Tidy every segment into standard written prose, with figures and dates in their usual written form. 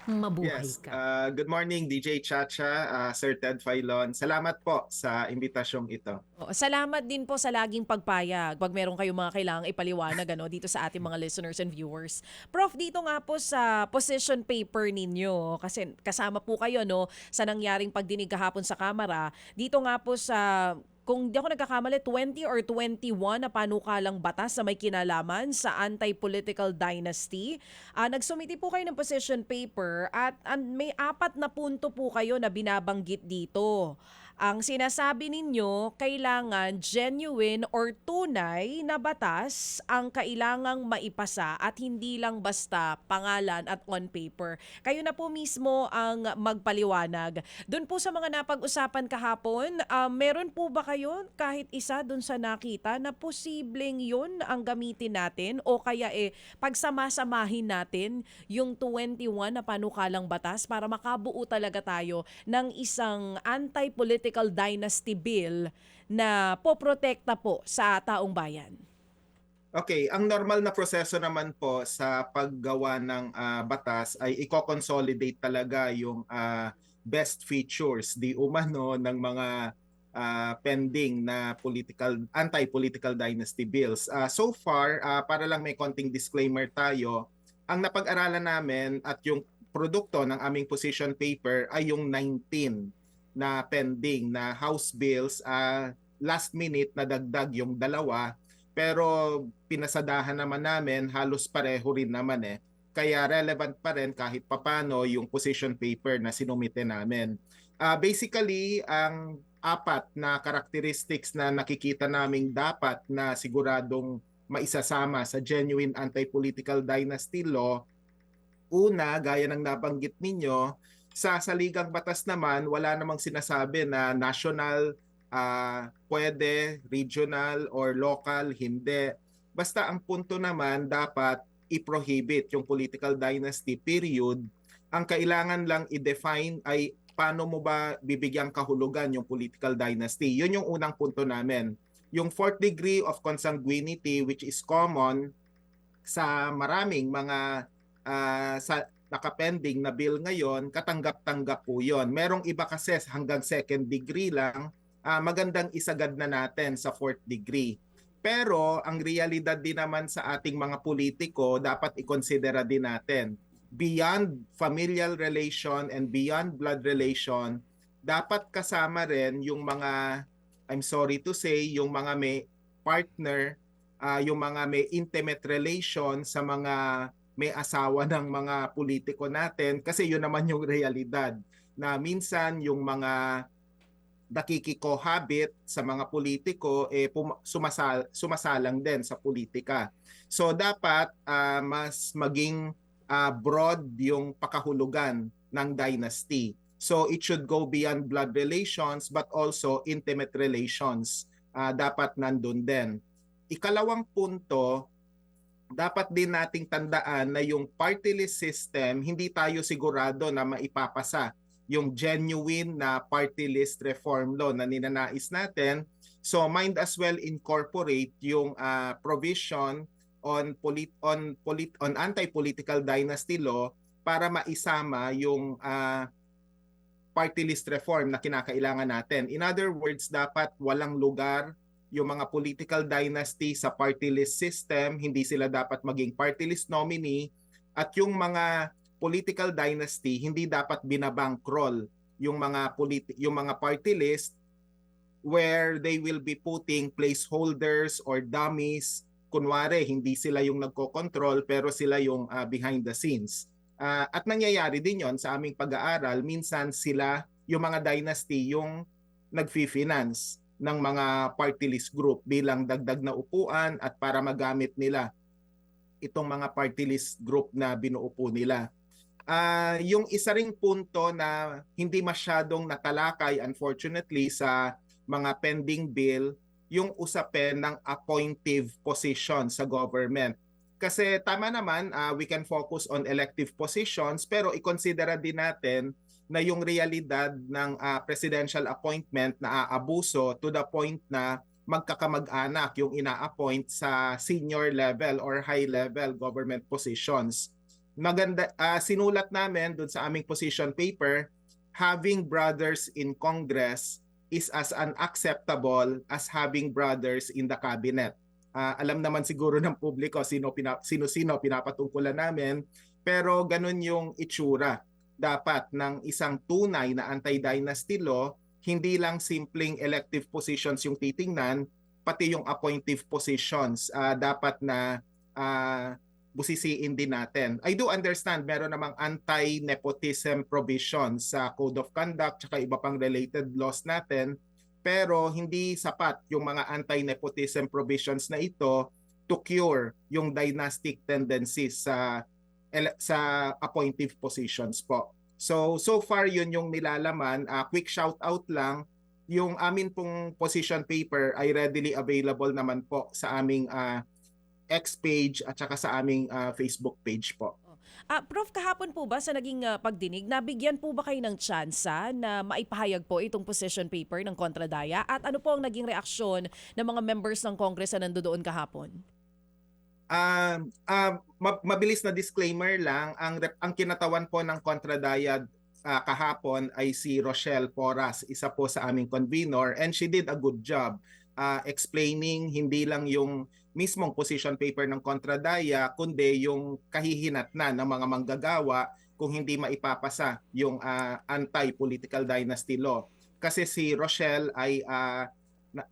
Mabuhay Yes, ka. good morning DJ Chacha, Sir Ted Filon. Salamat po sa imbitasyong ito. Oo, salamat din po sa laging pagpayag 'pag meron kayong mga kailangang ipaliwanag dito sa ating mga listeners and viewers. Prof, dito nga po sa position paper ninyo, kasi kasama po kayo sa nangyaring pagdinig kahapon sa Kamara. Dito nga po sa kung di ako nagkakamali, 20 or 21 na panukalang batas na may kinalaman sa anti-political dynasty. Nagsumiti po kayo ng position paper at may 4 na punto po kayo na binabanggit dito. Ang sinasabi ninyo, kailangan genuine or tunay na batas ang kailangang maipasa at hindi lang basta pangalan at on paper. Kayo na po mismo ang magpaliwanag. Doon po sa mga napag-usapan kahapon, meron po ba kayo kahit isa doon sa nakita na posibleng yun ang gamitin natin o kaya pagsamasamahin natin yung 21 na panukalang batas para makabuo talaga tayo ng isang anti-political dynasty bill na poprotekta po sa taong bayan? Okay, ang normal na proseso naman po sa paggawa ng batas ay i-consolidate talaga yung best features di umano ng mga pending na anti-political dynasty bills. So far, para lang may konting disclaimer tayo, ang napag-aralan namin at yung produkto ng aming position paper ay yung 19 na pending na House bills. Last minute na dagdag yung dalawa, pero pinasadahan naman namin, halos pareho rin naman eh. Kaya relevant pa rin kahit papano yung position paper na sinumite namin. Basically, ang 4 na characteristics na nakikita naming dapat na siguradong maisasama sa genuine anti-political dynasty law. Una, gaya ng nabanggit ninyo, sa saligang batas naman, wala namang sinasabi na national, pwede, regional, or local, hindi. Basta ang punto naman, dapat i-prohibit yung political dynasty, period. Ang kailangan lang i-define ay paano mo ba bibigyang kahulugan yung political dynasty. Yun yung unang punto namin. Yung fourth degree of consanguinity, which is common sa maraming mga sa nakapending na bill ngayon, katanggap-tanggap po yun. Merong iba kasi hanggang second degree lang, magandang isagad na natin sa fourth degree. Pero ang realidad din naman sa ating mga politiko, dapat ikonsidera din natin. Beyond familial relation and beyond blood relation, dapat kasama rin yung mga, I'm sorry to say, yung mga may partner, yung mga may intimate relation sa mga may asawa ng mga politiko natin, kasi yun naman yung realidad na minsan yung mga nakikikohabit sa mga politiko sumasalang din sa politika. So dapat mas maging broad yung pakahulugan ng dynasty. So it should go beyond blood relations but also intimate relations. Dapat nandun din. Ikalawang punto, dapat din nating tandaan na yung party list system, hindi tayo sigurado na maipapasa yung genuine na party list reform law na ninanais natin. So might as well incorporate yung provision on anti-political dynasty law para maisama yung party list reform na kinakailangan natin. In other words, dapat walang lugar yung mga political dynasty sa party list system, hindi sila dapat maging party list nominee, at yung mga political dynasty hindi dapat binabankroll yung mga party list where they will be putting placeholders or dummies. Kunwari, hindi sila yung nagko-control pero sila yung behind the scenes. At nangyayari din yon sa aming pag-aaral, minsan sila, yung mga dynasty, yung nag-finance ng mga party list group bilang dagdag na upuan at para magamit nila itong mga party list group na binuupo nila. Yung isa ring punto na hindi masyadong natalakay unfortunately sa mga pending bill, yung usapin ng appointive position sa government. Kasi tama naman, we can focus on elective positions, pero i-considera din natin na yung realidad ng presidential appointment na aabuso to the point na magkakamag-anak yung ina-appoint sa senior level or high level government positions. sinulat namin doon sa aming position paper, having brothers in Congress is as unacceptable as having brothers in the cabinet. Alam naman siguro ng publiko sino-sino pinapatungkulan namin, pero ganun yung itsura dapat ng isang tunay na anti-dynasty law. Hindi lang simpleng elective positions yung titingnan, pati yung appointive positions dapat na busisiin din natin. I do understand meron namang anti-nepotism provisions sa Code of Conduct tsaka iba pang related laws natin, pero hindi sapat yung mga anti-nepotism provisions na ito to cure yung dynastic tendencies sa appointive positions po. So far yun yung nilalaman. Quick shout out lang, yung amin pong position paper ay readily available naman po sa aming X page at saka sa aming Facebook page po. Prof, kahapon po ba sa naging pagdinig, nabigyan po ba kayo ng tsansa na maipahayag po itong position paper ng Kontradaya? At ano po ang naging reaksyon ng mga members ng Congress na nandoon kahapon? Mabilis na disclaimer lang, ang kinatawan po ng Kontradaya kahapon ay si Rochelle Porras, isa po sa aming convener, and she did a good job explaining hindi lang yung mismong position paper ng Kontradaya, kundi yung kahihinatnan ng mga manggagawa kung hindi maipapasa yung anti-political dynasty law. Kasi si Rochelle ay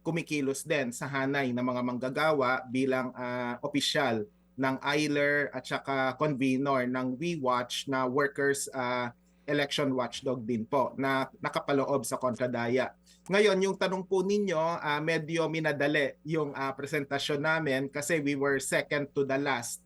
kumikilos din sa hanay ng mga manggagawa bilang opisyal ng ILER at saka convener ng We Watch na workers election watchdog din po na nakapaloob sa Kontradaya. Ngayon, yung tanong po ninyo, medyo minadali yung presentasyon namin kasi we were second to the last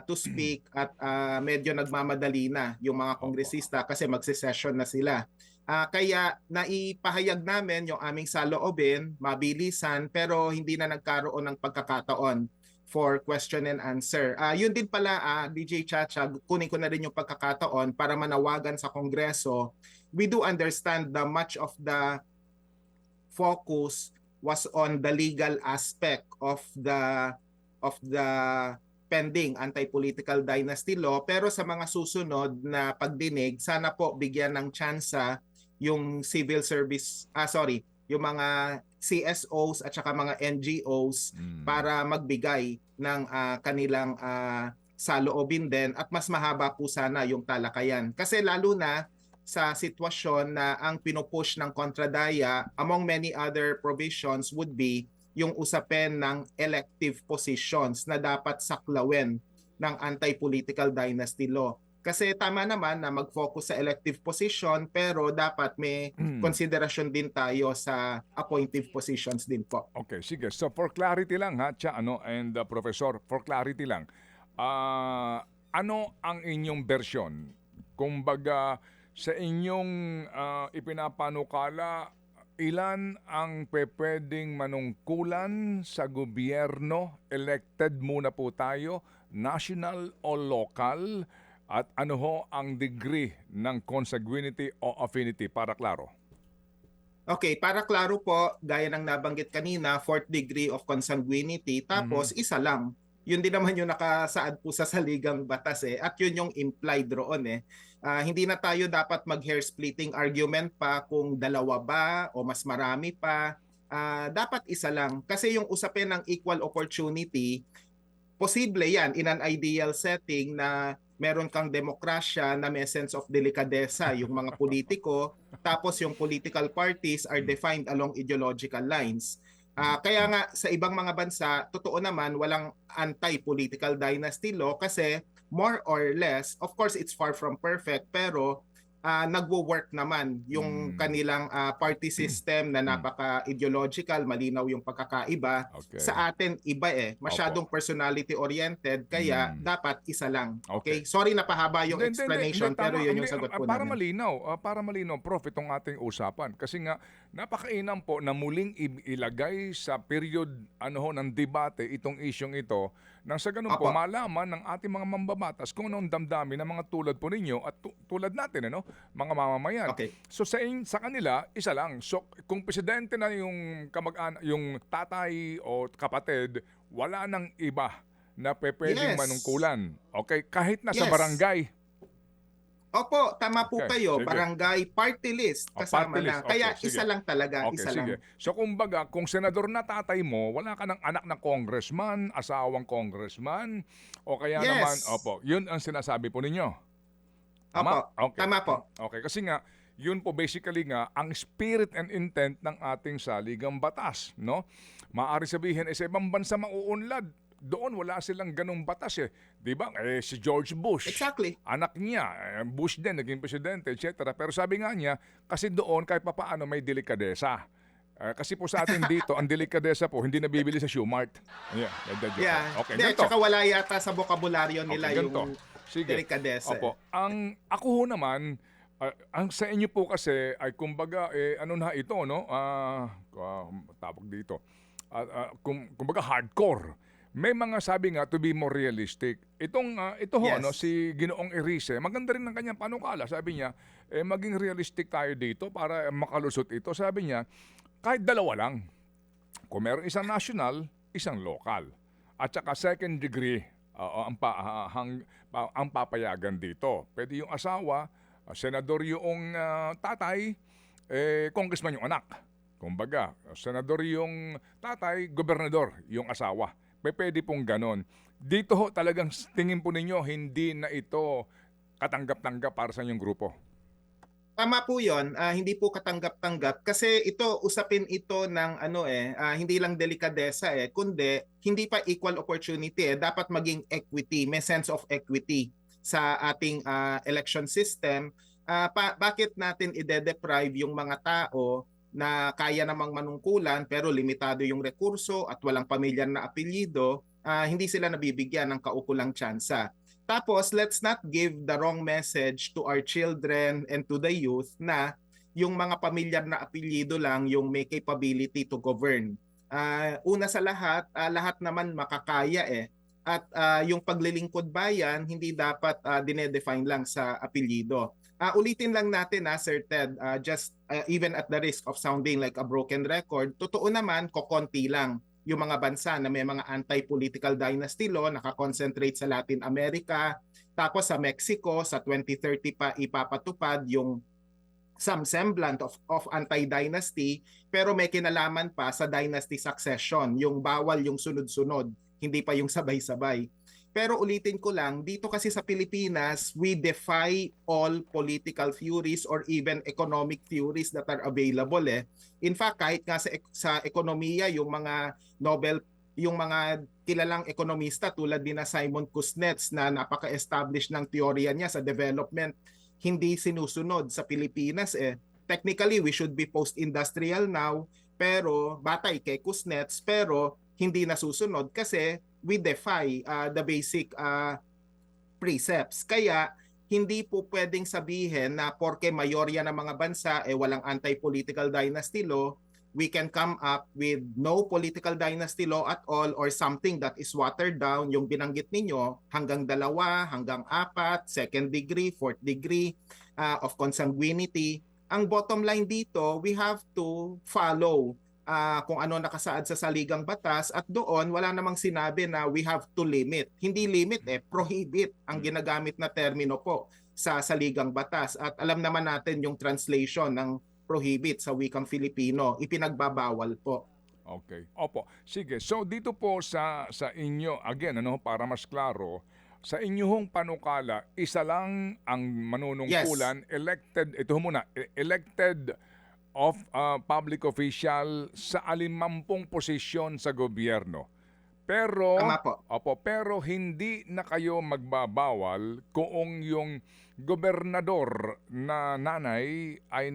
to speak at medyo nagmamadali na yung mga kongresista kasi magse-session na sila. Kaya naipahayag namin yung aming saloobin, mabilisan, pero hindi na nagkaroon ng pagkakataon for question and answer. Yun din pala, DJ Chacha, kunin ko na rin yung pagkakataon para manawagan sa Kongreso. We do understand that much of the focus was on the legal aspect of the pending anti-political dynasty law, pero sa mga susunod na pagdinig, sana po bigyan ng tsansa yung yung mga CSOs at saka mga NGOs para magbigay ng kanilang saloobin din, at mas mahaba po sana yung talakayan. Kasi lalo na sa sitwasyon na ang pinupush ng Kontradaya, among many other provisions, would be yung usapin ng elective positions na dapat saklawin ng anti-political dynasty law. Kasi tama naman na mag-focus sa elective position, pero dapat may konsiderasyon din tayo sa appointive positions din po. Okay, sige. So for clarity lang ha, and Professor, for clarity lang, ano ang inyong version? Kumbaga, sa inyong ipinapanukala, ilan ang pwedeng manungkulan sa gobyerno? Elected muna po tayo, national o local? At ano ho ang degree ng consanguinity o affinity, para klaro? Okay, para klaro po, gaya ng nabanggit kanina, 4th degree of consanguinity, tapos isa lang. Yun din naman yung nakasaad po sa saligang batas at yun yung implied roon Hindi na tayo dapat mag-hair splitting argument pa kung dalawa ba o mas marami pa. Dapat isa lang. Kasi yung usapin ng equal opportunity, posible yan in an ideal setting na meron kang demokrasya na may sense of delikadesa yung mga politiko, tapos yung political parties are defined along ideological lines. Kaya nga sa ibang mga bansa, totoo naman walang anti-political dynasty law kasi more or less, of course it's far from perfect, pero nagwo-work naman yung kanilang party system na napaka-ideological, malinaw yung pagkakaiba. Okay. Sa atin iba masyadong personality-oriented, kaya dapat isa lang. Okay? Sorry na pahaba yung explanation, pero yun yung sagot po namin. Para malinaw, Prof, itong ating usapan. Kasi nga, napakainam po na muling ilagay sa period ng debate itong isyong ito, nang sa ganun po malaman ng ating mga mambabatas kung anong damdamin ng mga tulad po ninyo at tulad natin, mga mamamayan. Okay. So sa kanila, isa lang. So kung presidente na yung yung tatay o kapatid, wala nang iba na pwedeng Yes. manungkulan. Okay, kahit nasa Yes. barangay. Opo, tama po Okay, kayo. sige. Barangay party list kasama Party list. na. Kaya Okay, sige. isa lang talaga, Okay, isa sige. lang. So kumbaga, kung senador na tatay mo, wala ka ng anak na congressman, asawang congressman, o kaya naman, Yes. opo, yun ang sinasabi po ninyo. Opo, Tama? Okay. tama po. Okay, kasi nga, yun po basically nga, ang spirit and intent ng ating saligang batas, no? Maaari sabihin, sa ibang bansa mauunlad, doon wala silang ganong batas eh. Di ba? Si George Bush. Exactly. Anak niya, Bush din, naging presidente, etc. Pero sabi nga niya, kasi doon kahit papaano may delikadesa. Kasi po sa atin dito, ang delikadesa po, hindi nabibili sa Shoemart. Yeah, joke. Yeah. Okay, Hindi, ganito. tsaka wala yata sa bokabularyo nila Okay, ganito. yung Sige. delikadesa. Opo. Ako ho naman, ang sa inyo po kasi ay kumbaga, ano na ito, no? Tawag dito. Kumbaga hardcore. May mga sabi nga to be more realistic. Ito ho, Yes. ano, si Ginoong Erice, maganda rin ang kanyang panukala. Sabi niya, maging realistic tayo dito para makalusot ito. Sabi niya, kahit dalawa lang. Kung meron isang national, isang local. At saka second degree ang papayagan dito. Pwede yung asawa, senador yung tatay, congressman yung anak. Kumbaga, senador yung tatay, gobernador yung asawa. Pwede pong ganon. Dito ho talagang tingin po ninyo, hindi na ito katanggap-tanggap para sa inyong grupo. Tama po 'yon. Hindi po katanggap-tanggap kasi usapin ito ng hindi lang delikadesa kundi hindi pa equal opportunity dapat maging equity, may sense of equity sa ating election system. Bakit natin ide-deprive yung mga tao na kaya namang manungkulan pero limitado yung rekurso at walang pamilyar na apelyido, hindi sila nabibigyan ng kaukulang tsansa. Tapos, let's not give the wrong message to our children and to the youth na yung mga pamilyar na apelyido lang yung may capability to govern. Una sa lahat naman makakaya At yung paglilingkod bayan, hindi dapat dinedefine lang sa apelyido. Ulitin lang natin Sir Ted, even at the risk of sounding like a broken record, totoo naman, kokonti lang yung mga bansa na may mga anti-political dynasty law, nakakonsentrate sa Latin America. Tapos sa Mexico, sa 2030 pa ipapatupad yung some semblant of anti-dynasty, pero may kinalaman pa sa dynasty succession, yung bawal yung sunod-sunod, hindi pa yung sabay-sabay. Pero ulitin ko lang, dito kasi sa Pilipinas, we defy all political theories or even economic theories that are available In fact, kahit nga sa ekonomiya, yung mga kilalang ekonomista tulad ni Simon Kuznets na napaka-establish ng teorya niya sa development, hindi sinusunod sa Pilipinas Technically, we should be post-industrial now, pero batay kay Kuznets, pero hindi nasusunod kasi we defy the basic precepts. Kaya hindi po pwedeng sabihin na porke mayorya ng mga bansa walang anti-political dynasty law, we can come up with no political dynasty law at all or something that is watered down, yung binanggit ninyo, hanggang 2, hanggang 4, second degree, fourth degree of consanguinity. Ang bottom line dito, we have to follow kung ano nakasaad sa saligang batas at doon wala namang sinabi na we have to limit. Hindi limit prohibit ang ginagamit na termino po sa saligang batas. At alam naman natin yung translation ng prohibit sa wikang Filipino, ipinagbabawal po. Okay. Opo. Sige. So dito po sa inyo, again, para mas klaro, sa inyong panukala, isa lang ang manunungkulan, elected of public official sa 50 posisyon sa gobyerno. Pero Tama po. pero hindi na kayo magbabawal kung yung gobernador na nanay ay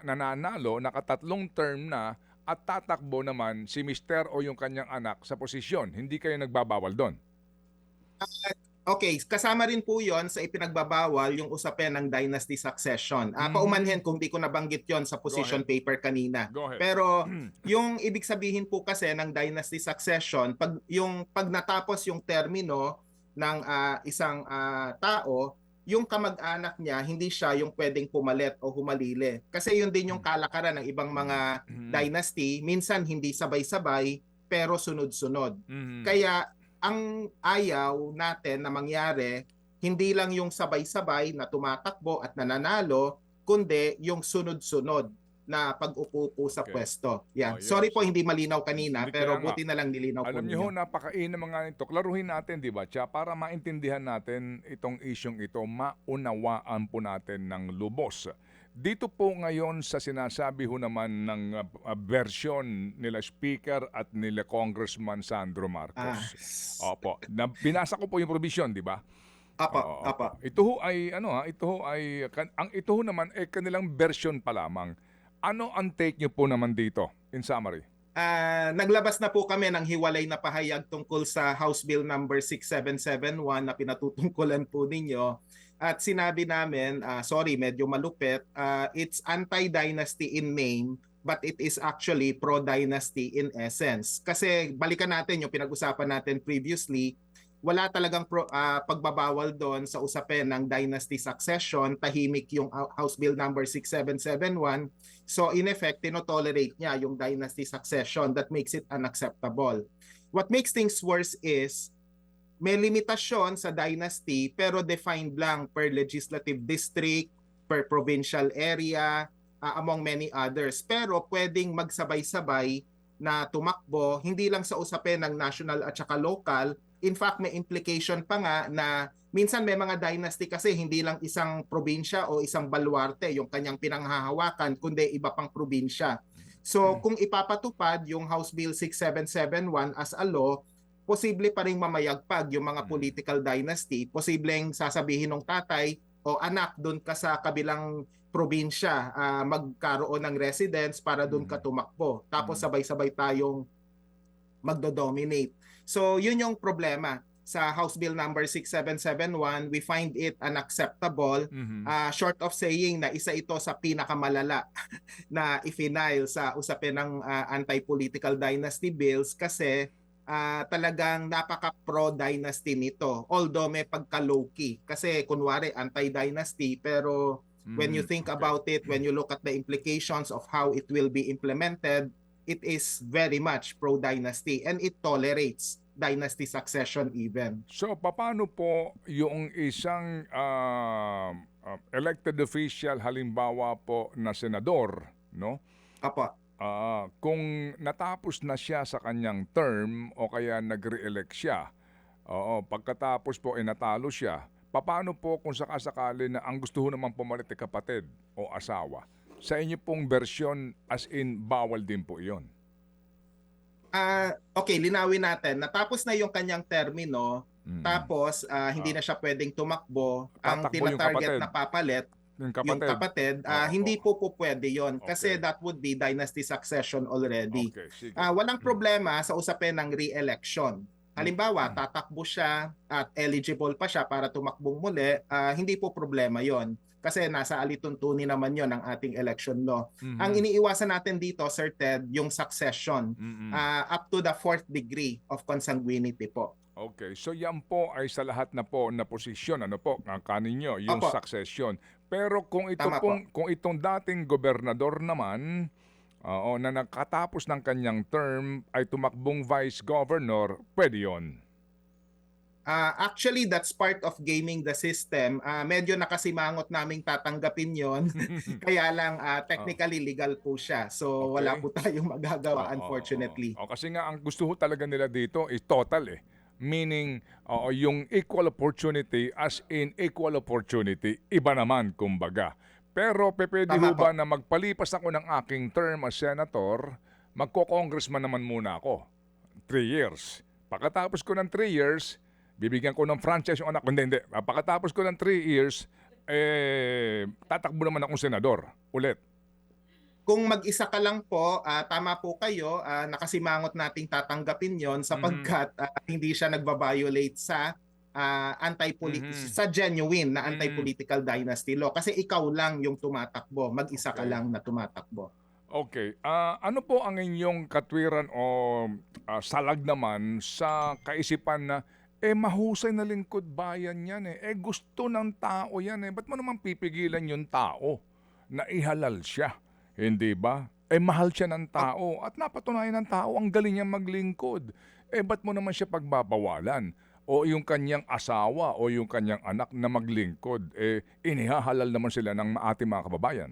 nananalo, nakatatlong term na at tatakbo naman si mister o yung kanyang anak sa posisyon. Hindi kayo nagbabawal doon. Okay, kasama rin po yon sa ipinagbabawal yung usapin ng dynasty succession. Paumanhin kung di ko nabanggit yon sa position paper kanina. Go ahead. Pero yung ibig sabihin po kasi ng dynasty succession, pag natapos yung termino ng isang tao, yung kamag-anak niya, hindi siya yung pwedeng pumalit o humalili. Kasi yun din yung kalakaran ng ibang mga dynasty. Minsan hindi sabay-sabay, pero sunod-sunod. Kaya ang ayaw natin na mangyari, hindi lang yung sabay-sabay na tumatakbo at nananalo, kundi yung sunod-sunod na pag-upo sa Okay. pwesto. Yan. Yes. Sorry po hindi malinaw kanina, Hindi, pero kaya nga. buti na lang nilinaw po Alam niyo ho, ninyo. napakainam mga nito. Klaruhin natin, di ba, Tsa, para maintindihan natin itong isyong ito, maunawaan po natin ng lubos. Dito po ngayon sa sinasabi ho naman ng version nila Speaker at nila Congressman Sandro Ah, Marcos. Opo, binasa ko po yung provision, di ba? apa, Oo, apa. opo. Ito ho ay ito ho ay ang ito ho naman ay kanilang version pa lamang. Ano ang take niyo po naman dito in summary? Naglabas na po kami ng hiwalay na pahayag tungkol sa House Bill number 6771 na pinatutungkulan po ninyo. At sinabi namin, sorry, medyo malupit, it's anti-dynasty in name, but it is actually pro-dynasty in essence. Kasi balikan natin yung pinag-usapan natin previously, wala talagang pagbabawal doon sa usapin ng dynasty succession, tahimik yung House Bill number 6771. So in effect, tinotolerate niya yung dynasty succession. That makes it unacceptable. What makes things worse is may limitasyon sa dynasty pero defined lang per legislative district, per provincial area, among many others. Pero pwedeng magsabay-sabay na tumakbo, hindi lang sa usapin ng national at saka local. In fact, may implication pa nga na minsan may mga dynasty kasi hindi lang isang probinsya o isang baluarte yung kanyang pinanghahawakan, kundi iba pang probinsya. So kung ipapatupad yung House Bill 6771 as a law, posible pa rin mamayagpag yung mga political dynasty. Posibleng sasabihin ng tatay o anak, doon ka sa kabilang probinsya, magkaroon ng residence para doon ka tumakbo. Tapos sabay-sabay tayong magdo-dominate. So yun yung problema. Sa House Bill number 6771, we find it unacceptable, short of saying na isa ito sa pinakamalala na i-file sa usapin ng anti-political dynasty bills kasi talagang napaka-pro-dynasty nito. Although may pagka-low-key. Kasi kunwari anti-dynasty pero when you think about it, when you look at the implications of how it will be implemented, it is very much pro-dynasty and it tolerates dynasty succession even. So, paano po yung isang elected official, halimbawa po na senador, no? Apo. Kung natapos na siya sa kanyang term o kaya nag-re-elect siya, pagkatapos po ay natalo siya, paano po kung sakasakali na ang gusto ho naman pumalit ay kapatid o asawa? Sa inyo pong version, as in, bawal din po iyon? Okay, linawin natin. Natapos na yung kanyang termino, tapos hindi na siya pwedeng tumakbo. Ang Tatakbo yung tina-target kapatid. na papalit, Yung yung kapatid, hindi po pwede yon kasi Okay. that would be dynasty succession already. Okay, sige. Walang problema sa usapin ng re-election. Halimbawa, tatakbo siya at eligible pa siya para tumakbong muli, hindi po problema yon kasi nasa alituntunin naman yon ng ating election law. Ang iniiwasan natin dito, Sir Ted, yung succession up to the 4th degree of consanguinity po. Okay, so yan po ay sa lahat na po na posisyon, ano po, ang kaninyo, yung Opo. succession. Pero kung ito Tama kung itong dating gobernador naman, na nakatapos ng kanyang term ay tumakbong vice governor, pwede yon. Actually, that's part of gaming the system. Medyo nakasimangot naming tatanggapin yon. Kaya lang, technically legal po siya. So, wala Okay. po tayong magagawa, Oo, unfortunately. kasi nga ang gusto ho talaga nila dito is total eh. Meaning, yung equal opportunity as in equal opportunity, iba naman kumbaga. Pero pwede Tama ho ba po. na magpalipas ako ng aking term as senator, magko-congressman naman muna ako. 3 years. Pagkatapos ko ng 3 years, bibigyan ko ng franchise yung anak ko. Hindi. Pagkatapos ko ng 3 years, tatakbo naman akong senador ulit. Kung mag-isa ka lang po, tama po kayo, nakasimangot nating tatanggapin yon sapagkat hindi siya nagba-violate sa sa genuine na anti-political dynasty law kasi ikaw lang yung tumatakbo, mag-isa ka Okay. lang na tumatakbo. Okay. Ano po ang inyong katwiran o salag naman sa kaisipan na mahusay na lingkod bayan yan gusto ng tao yan ba't mo naman pipigilan yung tao na ihalal siya? Hindi ba? Mahal siya ng tao at napatunayan ng tao ang galing niya maglingkod. ba't mo naman siya pagbabawalan? O yung kanyang asawa o yung kanyang anak na maglingkod, inihahalal naman sila ng ating mga kababayan.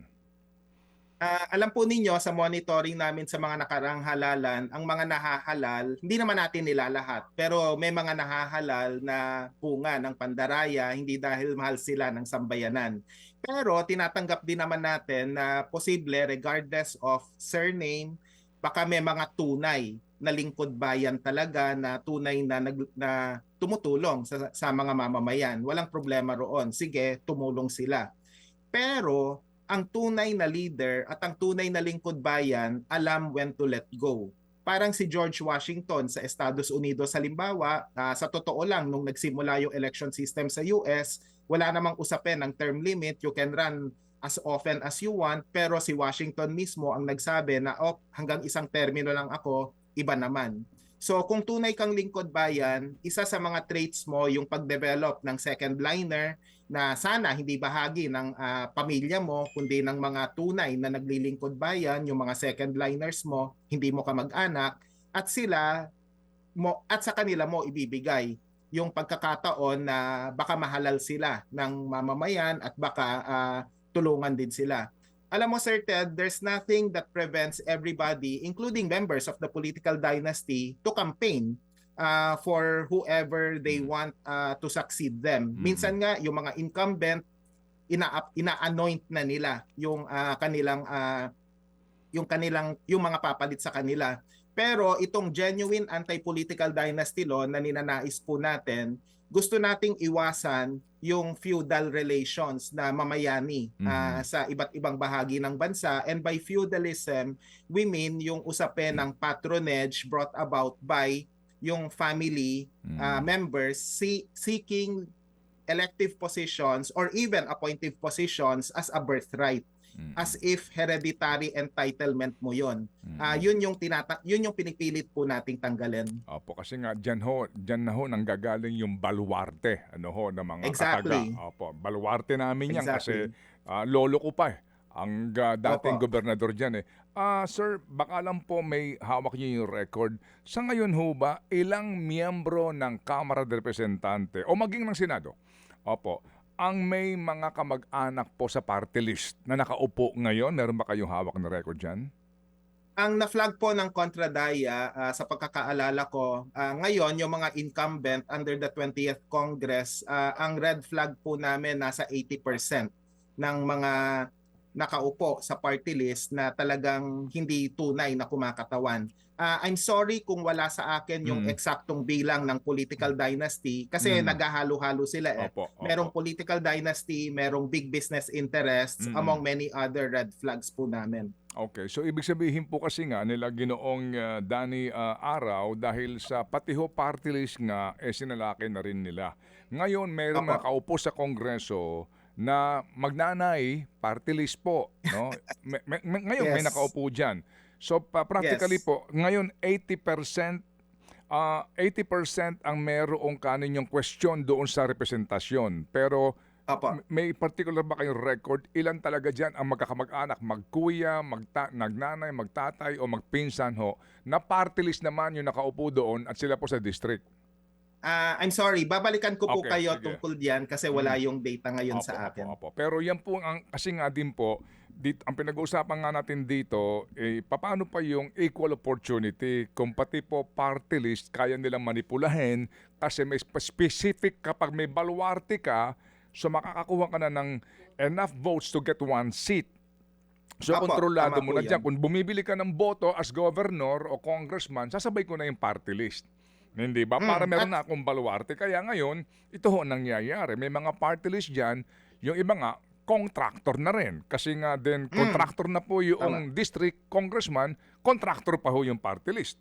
Alam po ninyo sa monitoring namin sa mga nakaraang halalan, ang mga nahahalal, hindi naman natin nilalahat, pero may mga nahahalal na bunga ng pandaraya hindi dahil mahal sila ng sambayanan. Pero tinatanggap din naman natin na posible regardless of surname, baka may mga tunay na lingkod bayan talaga na tunay na tumutulong sa mga mamamayan. Walang problema roon. Sige, tumulong sila. Pero ang tunay na leader at ang tunay na lingkod bayan alam when to let go. Parang si George Washington sa Estados Unidos halimbawa, sa totoo lang nung nagsimula yung election system sa US, wala namang usapin ng term limit, you can run as often as you want, pero si Washington mismo ang nagsabi na hanggang isang termino lang ako, iba naman. So kung tunay kang lingkod bayan, isa sa mga traits mo yung pag-develop ng second liner na sana hindi bahagi ng pamilya mo kundi ng mga tunay na naglilingkod bayan, yung mga second liners mo, hindi mo kamag-anak at sa kanila mo ibibigay yung pagkakataon na baka mahalal sila ng mamamayan at baka tulungan din sila. Alam mo Sir Ted, there's nothing that prevents everybody, including members of the political dynasty, to campaign for whoever they want to succeed them. Minsan nga yung mga incumbent ina-anoint na nila yung yung mga papalit sa kanila. Pero itong genuine anti-political dynasty law na ninanais po natin, gusto nating iwasan yung feudal relations na mamayani sa iba't ibang bahagi ng bansa. And by feudalism, we mean yung usapin ng patronage brought about by yung family members seeking elective positions or even appointive positions as a birthright, as if hereditary entitlement mo yon. Yun yung pinipilit po nating tanggalin. Opo, kasi nga dyan na ho nanggagaling yung baluarte ng mga Exactly. kataga. Opo, baluarte namin yan kasi Exactly. lolo ko pa ang dating Opo. gobernador dyan Sir, baka lang po may hawak niyo yung record. Sa ngayon ho ba, ilang miyembro ng Kamara de Representante o maging ng Senado, opo, ang may mga kamag-anak po sa party list na nakaupo ngayon? Meron ba kayong hawak na record dyan? Ang na-flag po ng Kontradaya sa pagkakaalala ko, ngayon yung mga incumbent under the 20th Congress, ang red flag po namin nasa 80% ng mga nakaupo sa party list na talagang hindi tunay na kumakatawan. I'm sorry kung wala sa akin yung eksaktong bilang ng political dynasty kasi naghahalo-halo sila Opo. Merong political dynasty, merong big business interests among many other red flags po namin. Okay, so ibig sabihin po kasi nga nila Ginoong Danny Araw dahil sa pati ho party list nga sinalaki na rin nila. Ngayon mayroong Opo. nakaupo sa Kongreso na magnanay party list po, no? Ngayon may Yes. nakaupo diyan. So practically Yes. po, ngayon 80% ang merong kaninyong question doon sa representasyon. Pero Opo. may particular ba kayong record? Ilan talaga dyan ang magkakamag-anak, magkuya, nagnanay, magtatay o magpinsan ho na party list naman yung nakaupo doon at sila po sa district? I'm sorry, babalikan ko po Okay, kayo sige. tungkol diyan kasi wala yung data ngayon sa akin. Opo. Pero yan po, kasi nga din po, ang pinag-uusapan nga natin dito, paano pa yung equal opportunity kung pati po party list kaya nilang manipulahin kasi may specific kapag may baluarte ka, so makakakuha ka na ng enough votes to get one seat. So Apo, kontrolado tama mo po na dyan. yan. Kung bumibili ka ng boto as governor o congressman, sasabay ko na yung party list. Hindi ba? Para meron na akong baluarte. Kaya ngayon, ito ho ang nangyayari. May mga party list dyan, yung iba nga, contractor na rin. Kasi nga din, contractor na po yung district congressman, contractor pa ho yung party list.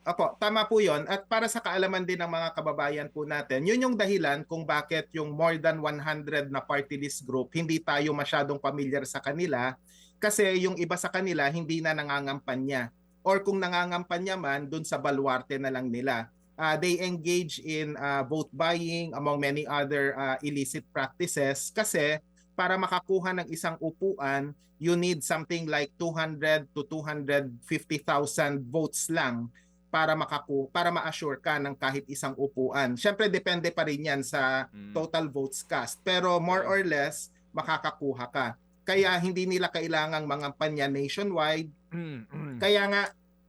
Opo, tama po yon. At para sa kaalaman din ng mga kababayan po natin, yun yung dahilan kung bakit yung more than 100 na party list group, hindi tayo masyadong familiar sa kanila kasi yung iba sa kanila hindi na nangangampanya. Or kung nangangampanya man, dun sa baluarte na lang nila. They engage in vote buying among many other illicit practices kasi para makakuha ng isang upuan, you need something like 200 to 250,000 votes lang. para ma-assure ka ng kahit isang upuan. Siyempre depende pa rin 'yan sa total votes cast, pero more or less makakakuha ka. Kaya hindi nila kailangang mga panya nationwide. Kaya nga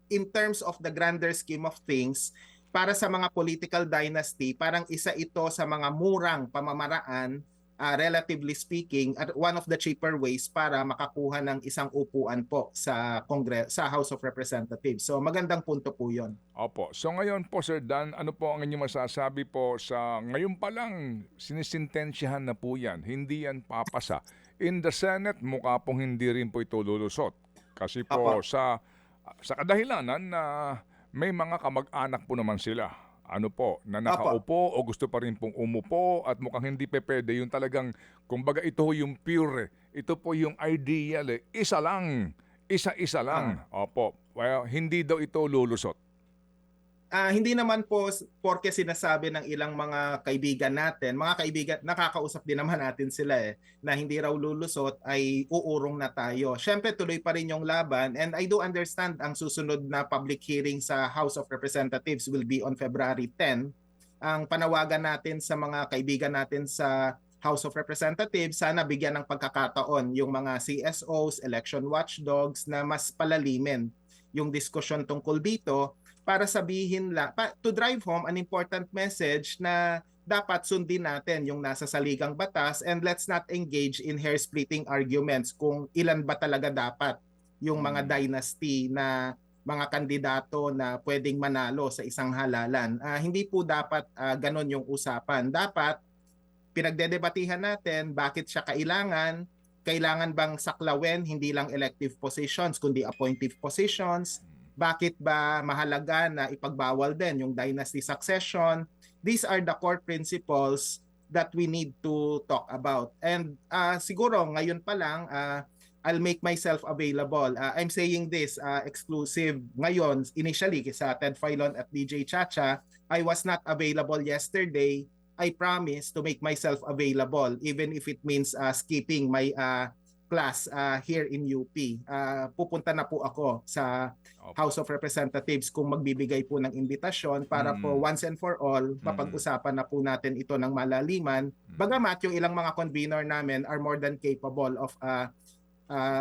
in terms of the grander scheme of things, para sa mga political dynasty, parang isa ito sa mga murang pamamaraan, relatively speaking, at one of the cheaper ways para makakuha ng isang upuan po sa sa House of Representatives. So magandang punto po 'yon. Opo. So ngayon po, Sir Dan, ano po ang inyong masasabi po sa ngayon pa lang sinisintensyahan na po yan, hindi yan papasa. In the Senate, mukha pong hindi rin po ito lulusot. Kasi po Apo. sa kadahilanan na may mga kamag-anak po naman sila. Ano po, na nakaupo o gusto pa rin pong umupo at mukhang hindi pwede yung talagang, kumbaga ito yung pure, ito po yung ideal isa lang, isa-isa lang. Opo, well, hindi daw ito lulusot. Hindi naman po porke sinasabi ng ilang mga kaibigan natin, mga kaibigan, nakakausap din naman natin sila na hindi raw lulusot ay uurong na tayo. Siyempre tuloy pa rin yung laban, and I do understand ang susunod na public hearing sa House of Representatives will be on February 10. Ang panawagan natin sa mga kaibigan natin sa House of Representatives, sana bigyan ng pagkakataon yung mga CSOs, election watchdogs na mas palalimin yung diskusyon tungkol dito, para sabihin to drive home an important message na dapat sundin natin yung nasa saligang batas, and let's not engage in hair-splitting arguments kung ilan ba talaga dapat yung mga dynasty na mga kandidato na pwedeng manalo sa isang halalan. Hindi po dapat ganon yung usapan. Dapat pinagdedebatihan natin bakit siya kailangan bang saklawin hindi lang elective positions kundi appointive positions. Bakit ba mahalaga na ipagbawal din yung dynasty succession? These are the core principles that we need to talk about. And siguro ngayon pa lang, I'll make myself available. I'm saying this exclusive ngayon. Initially, sa Ted Filon at DJ Chacha, I was not available yesterday. I promise to make myself available even if it means skipping my class here in UP. Pupunta na po ako sa House of Representatives kung magbibigay po ng imbitasyon para po once and for all mapag-usapan na po natin ito ng malaliman. Bagamat yung ilang mga convener namin are more than capable of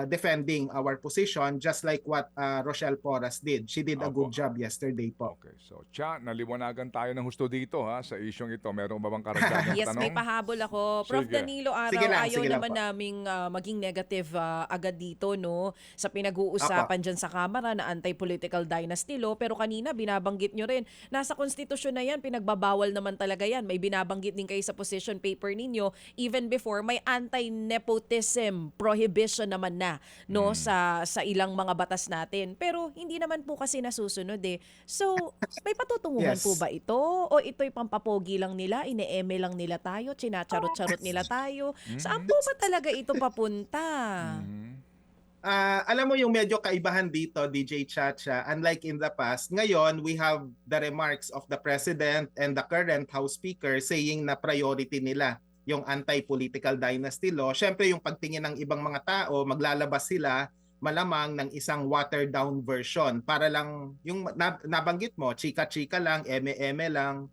defending our position, just like what Rochelle Porras did. She did a good job yesterday po. Okay, so Cha, naliwanagan tayo ng husto dito sa isyong ito. Meron ba bang karagdagang Yes, tanong? may pahabol ako. Prof. Sige. Danilo Araw, Sige lang, ayaw sige lang naman po. naming maging negative agad dito, no? Sa pinag-uusapan dyan sa Kamara na anti-political dynasty law. Pero kanina, binabanggit nyo rin, nasa konstitusyon na yan, pinagbabawal naman talaga yan. May binabanggit din kayo sa position paper ninyo. Even before, may anti-nepotism prohibition naman na, no? Sa ilang mga batas natin. Pero hindi naman po kasi nasusunod eh. So, may patutunguhan Yes. po ba ito? O ito'y pampapogi lang nila, ine-eme lang nila tayo, chinacharot-charot nila tayo? Saan po ba talaga ito papunta? Alam mo yung medyo kaibahan dito, DJ Chacha, unlike in the past, ngayon we have the remarks of the President and the current House Speaker saying na priority nila yung anti-political dynasty law. Siyempre yung pagtingin ng ibang mga tao, maglalabas sila malamang ng isang watered down version para lang yung nabanggit mo, chika-chika lang, eme-eme lang,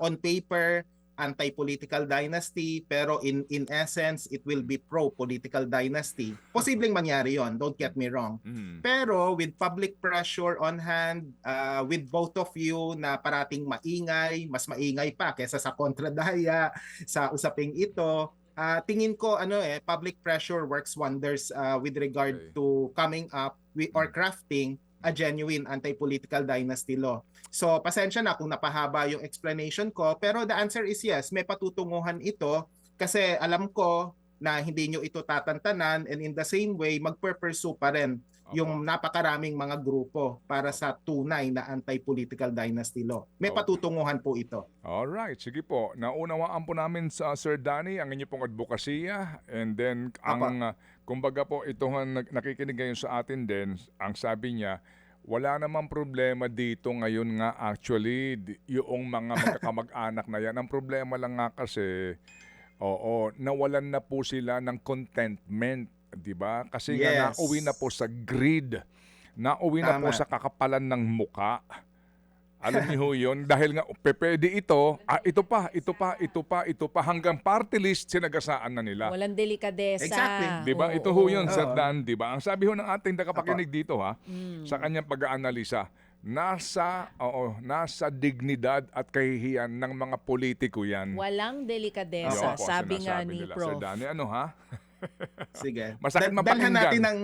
on paper anti-political dynasty, pero in essence it will be pro-political dynasty. Posibleng mangyari yon, don't get me wrong. Pero with public pressure on hand, with both of you na parating maingay, mas maingay pa kaysa sa kontradaya sa usaping ito, tingin ko public pressure works wonders with regard to coming up or crafting a genuine anti-political dynasty law. So, pasensya na kung napahaba yung explanation ko, pero the answer is yes, may patutunguhan ito kasi alam ko na hindi nyo ito tatantanan, and in the same way, magpursue pa rin yung napakaraming mga grupo para sa tunay na anti-political dynasty law. May patutunguhan po ito. Alright, sige po. Naunawaan po namin sa Sir Danny ang inyong pong advokasya, and then kumbaga po itong nakikinig ngayon sa atin din, ang sabi niya, wala namang problema dito ngayon nga actually yung mga magkakamag-anak na yan. Ang problema lang nga kasi, nawalan na po sila ng contentment, di ba? Kasi nga nauwi na po sa greed, nauwi na po sa kakapalan ng muka. Alam niyo ho yun, dahil nga pwede ito, ito pa, hanggang party list sinagasaan na nila. Walang delikadesa. Exactly. Di ba? Oo, Ito ho yun, oo. Sir Dan, di ba? Ang sabi ho ng ating nakapakinig dito ha, sa kanyang pag-aanalisa, nasa dignidad at kahihiyan ng mga politiko yan. Walang delikadesa, Yun po, sabi nga sinasabi ni nila. Prof. Sir Danny, ano ha? Sige. Masakit Dalhan mapakinggan. natin ng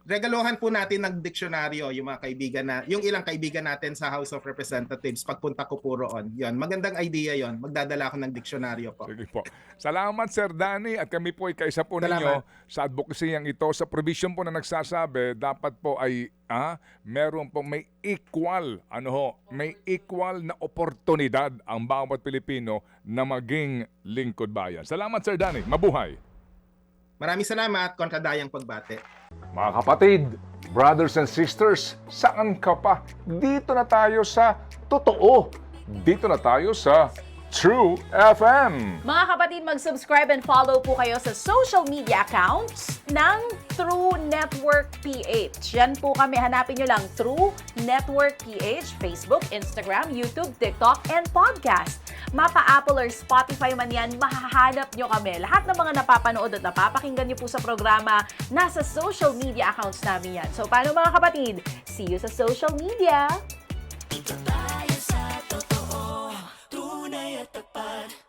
regaluhan po natin ng diksyonaryo yung mga kaibigan yung ilang kaibigan natin sa House of Representatives pagpunta ko po roon. Yon, magandang idea yon. Magdadala ako ng diksyonaryo po. Sige po. Salamat, Sir Danny. At kami po ay kaisa po ninyo sa advocacy yang ito. Sa provision po na nagsasabi, dapat po ay meron po may equal na oportunidad ang bawat Pilipino na maging lingkod bayan. Salamat, Sir Danny. Mabuhay. Maraming salamat, kontradayang pagbate. Mga kapatid, brothers and sisters, saan ka pa? Dito na tayo sa totoo. Dito na tayo sa True FM. Mga kapatid, mag-subscribe and follow po kayo sa social media accounts ng True Network PH. Yan po kami. Hanapin nyo lang True Network PH, Facebook, Instagram, YouTube, TikTok, and podcast. Mapa Apple or Spotify man yan, mahahanap nyo kami. Lahat ng mga napapanood at napapakinggan nyo po sa programa, nasa social media accounts namin yan. So, paano mga kapatid? See you sa social media! Dito tayo sa totoo, tunay at tapat.